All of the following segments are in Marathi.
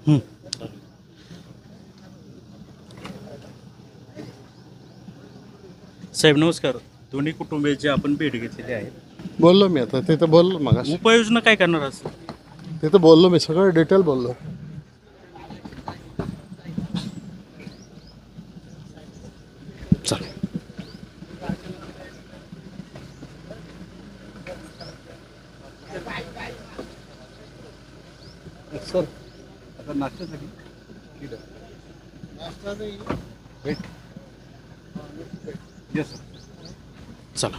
हं. साहेब नमस्कार. दोन्ही कुटुंबियाची आपण भेट घेतलेली आहे. बोललो मी आता तिथं बोललो मग उपाययोजना काय करणार असं? तिथं बोललो मी सगळं डिटेल बोललो. चालेल. सर आता नाश्त्यासाठी वेट येस चला.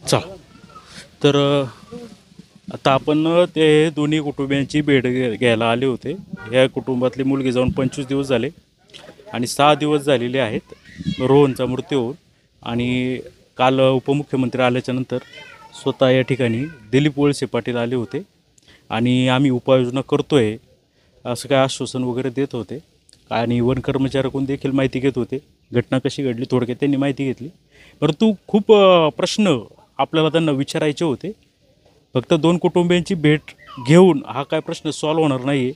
चला. तर आता आपण ते दोन्ही कुटुंबियांची भेट घ्यायला आले होते. या कुटुंबातली मुलगी जाऊन 25 दिवस झाले आणि 6 दिवस झालेले आहेत रोहनचा मृत्यू होऊन. आणि काल उपमुख्यमंत्री आल्याच्यानंतर स्वतः या ठिकाणी दिलीप वळसे पाटील आले होते आणि आम्ही उपाययोजना करतो आहे असं काय आश्वासन वगैरे देत होते. आणि वन कर्मचाऱ्याकडून देखील माहिती घेत होते. घटना कशी घडली थोडक्यात त्यांनी माहिती घेतली. परंतु खूप प्रश्न आपल्याला त्यांना विचारायचे होते. फक्त दोन कुटुंबियांची भेट घेऊन हा काय प्रश्न सॉल्व होणार नाही आहे.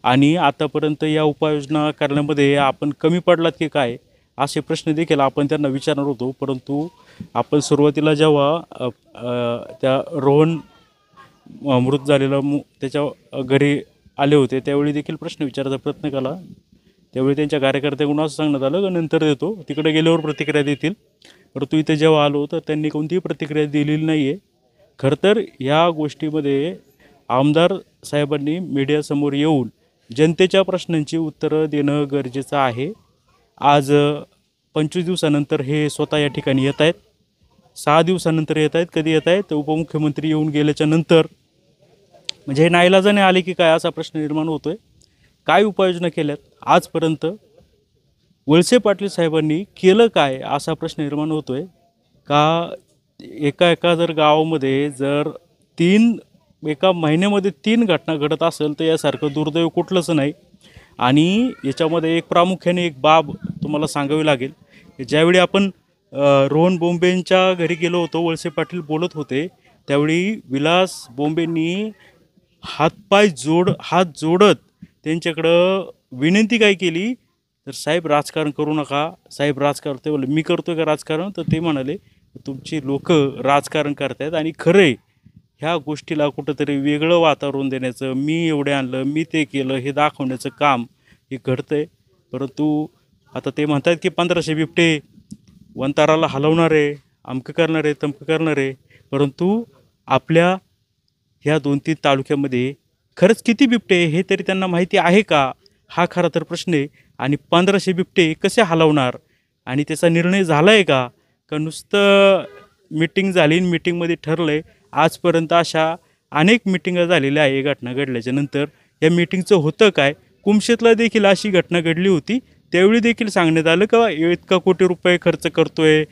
आणि आतापर्यंत या उपाययोजना करण्यामध्ये आपण कमी पडलात की काय असे प्रश्न देखील आपण त्यांना विचारणार होतो. परंतु आपण सुरुवातीला जेव्हा त्या रोहन मृत झालेला त्याच्या घरी आले होते त्यावेळी देखील प्रश्न विचारायचा प्रयत्न केला. त्यावेळी त्यांच्या कार्यकर्त्याकडून असं सांगण्यात आलं की नंतर देतो, तिकडे गेल्यावर प्रतिक्रिया देतील. परंतु इथे जेव्हा आलो तर त्यांनी कोणतीही प्रतिक्रिया दिलेली नाही आहे. खरं तर या गोष्टीमध्ये आमदार साहेबांनी मीडियासमोर येऊन जनतेच्या प्रश्नांची उत्तरं देणं गरजेचं आहे. आज 25 दिवसानंतर हे स्वतः या ठिकाणी येत आहेत. 6 दिवसानंतर येत आहेत. कधी येत आहेत तर उपमुख्यमंत्री येऊन गेल्याच्या नंतर. म्हणजे हे नाईलाजाने आले की काय असा प्रश्न निर्माण होतो आहे. काय उपाययोजना केल्यात आजपर्यंत वळसे पाटील साहेबांनी केलं काय असा प्रश्न निर्माण होतो आहे. का एका जर गावामध्ये जर एका महिन्यामध्ये 3 घटना घडत असेल तर यासारखं दुर्दैव कुठलंच नाही. आणि याच्यामध्ये एक प्रामुख्याने एक बाब तुम्हाला सांगावी लागेल. ज्यावेळी आपण रोहन बोंबेंच्या घरी गेलो होतो, वळसे पाटील बोलत होते त्यावेळी विलास बोंबेंनी हात जोडत त्यांच्याकडं विनंती काय केली तर साहेब राजकारण करू नका. साहेब राजकारण ते बोलले मी करतो का राजकारण, तर ते म्हणाले तुमची लोक राजकारण करतायत आणि खरंय ह्या गोष्टीला कुठंतरी वेगळं वातावरण देण्याचं, मी एवढे आणलं मी ते केलं हे दाखवण्याचं काम हे घडतं आहे. परंतु आता ते म्हणतात की 1500 बिबटे वंताराला हलवणार आहे, अमकं करणार आहे तमकं करणार आहे. परंतु आपल्या ह्या 2-3 तालुक्यामध्ये खरंच किती बिबटे हे तरी त्यांना माहिती आहे का, हा खरा तर प्रश्न आहे. आणि 1500 बिबटे कसे हलवणार आणि त्याचा निर्णय झाला आहे का नुसतं मिटिंग झाली मिटिंगमध्ये ठरलं आहे. आजपर्यंत अशा अनेक मिटिंगा झालेल्या आहे घटना घडल्याच्या नंतर. या मिटिंगचं होतं काय? कुमशेतला देखील अशी घटना घडली होती. त्यावेळी देखील सांगण्यात आलं का इतका कोटी रुपये खर्च करतो आहे,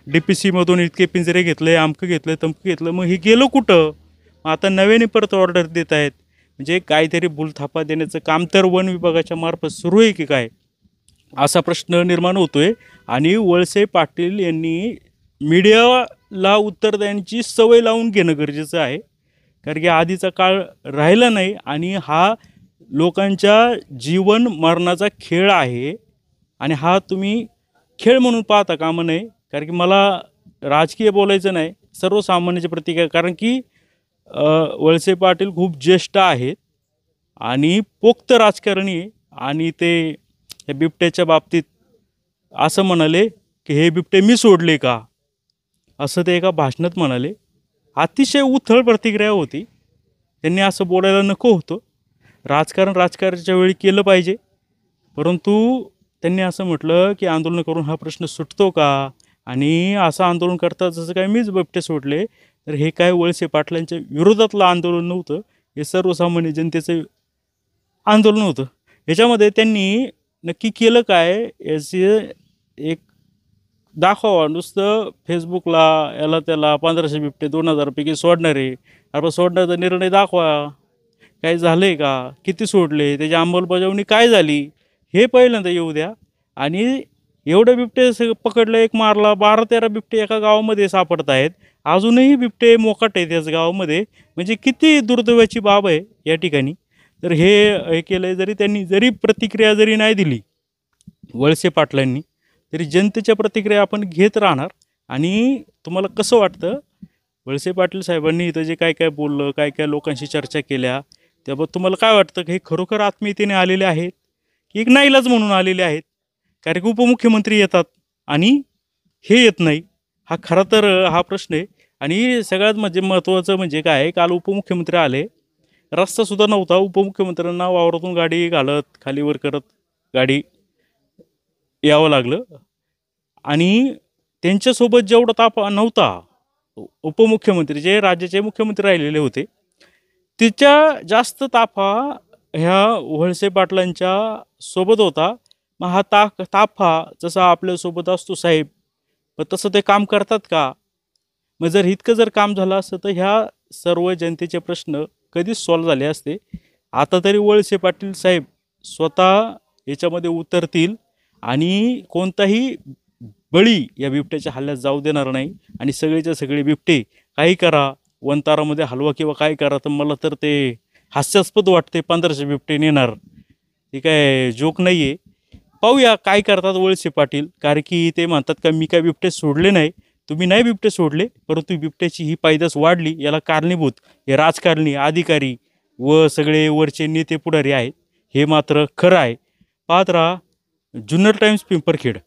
DPCमधून इतके पिंजरे घेतले, अमकं घेतलं तमकं घेतलं. मग हे गेलं कुठं? आता नव्याने परत ऑर्डर देत आहेत. म्हणजे काहीतरी भूलथापा देण्याचं काम तर वन विभागाच्या मार्फत सुरू आहे की काय असा प्रश्न निर्माण होतो आहे. आणि वळसे पाटील यांनी मीडियाला उत्तर देण्याची सवय लावून घेणं गरजेचं आहे. कारण की आधीचा काळ राहिला नाही आणि हा लोकांच्या जीवन मरणाचा खेळ आहे. आणि हा तुम्ही खेळ म्हणून पाहता कामा नये. कारण की मला राजकीय बोलायचं नाही, सर्वसामान्याची प्रतिक्रिया. कारण की वळसे पाटील खूप ज्येष्ठ आहेत आणि पोक्त राजकारणी आहे. आणि ते बिबट्याच्या बाबतीत असं म्हणाले की हे बिबटे मी सोडले का, असं ते एका भाषणात म्हणाले. अतिशय उथळ प्रतिक्रिया होती. त्यांनी असं बोलायला नको होतं. राजकारण राजकारणाच्या वेळी केलं पाहिजे. परंतु त्यांनी असं म्हटलं की आंदोलन करून हा प्रश्न सुटतो का, आणि असं आंदोलन करतात जसं काय मीच बिबटे सोडले. तर हे काय वळसे पाटलांच्या विरोधातलं आंदोलन नव्हतं, हे सर्वसामान्य जनतेचं आंदोलन होतं. याच्यामध्ये त्यांनी नक्की केलं काय याची एक दाखवा. नुसतं फेसबुकला याला त्याला 1500 बिबटे 2000 पैकी सोडणारे, आपण सोडण्याचा निर्णय दाखवा. काय झालं आहे का, किती सोडले, त्याची अंमलबजावणी काय झाली, हे पहिल्यांदा येऊ द्या. आणि एवढे बिबटे पकडलं, एक मारला, 12-13 बिबटे एका गावामध्ये सापडत आहेत. अजूनही बिबटे मोकाट आहेत याच गावामध्ये. म्हणजे किती दुर्दैवाची बाब आहे या ठिकाणी. तर हे केलं जरी त्यांनी जरी प्रतिक्रिया जरी नाही दिली वळसे पाटलांनी, तरी जनतेच्या प्रतिक्रिया आपण घेत राहणार. आणि तुम्हाला कसं वाटतं, वळसे पाटील साहेबांनी इथं जे काय काय बोललं, काय काय लोकांशी चर्चा केल्या, त्याबाबत तुम्हाला काय वाटतं की हे खरोखर आत्मीयतेने आलेले आहेत की एक नाईलाज म्हणून आलेले आहेत? कारण की उपमुख्यमंत्री येतात आणि हे येत नाही. हा खरा तर हा प्रश्न आहे. आणि सगळ्यात म्हणजे महत्त्वाचं म्हणजे काय आहे, काल उपमुख्यमंत्री आले, रस्तासुद्धा नव्हता. उपमुख्यमंत्र्यांना वावरातून गाडी घालत खालीवर करत गाडी यावं लागलं. आणि त्यांच्यासोबत जेवढा ताप नव्हता, उपमुख्यमंत्री जे राज्याचे मुख्यमंत्री राहिलेले होते, तिच्या जास्त ताफा ह्या वळसे पाटलांच्या सोबत होता. मग हा ताफा जसा आपल्यासोबत असतो साहेब, मग तसं ते काम करतात का? मग जर इतकं जर काम झालं असतं तर ह्या सर्व जनतेचे प्रश्न कधीच सॉल्व्ह झाले असते. आता तरी वळसे पाटील साहेब स्वतः याच्यामध्ये उतरतील आणि कोणताही बळी या बिबट्याच्या हल्ल्यात जाऊ देणार नाही. आणि सगळेच्या सगळे बिबटे काही करा, वंतारामध्ये हलवा किंवा काय करा, तर मला तर ते हास्यास्पद वाटते. 1500 बिबटे नेणार, हे काय जोक नाही आहे. पाहूया काय करतात वळसे पाटील. कारण की ते म्हणतात का मी काय बिबटे सोडले नाही. तुम्ही नाही बिबटे सोडले, परंतु बिबट्याची ही पैदास वाढली, याला कारणीभूत हे राजकारणी, अधिकारी व सगळे वरचे नेते पुढारी आहेत, हे मात्र खरं आहे. पाहत राहा जुन्नर टाइम्स पिंपरखेड.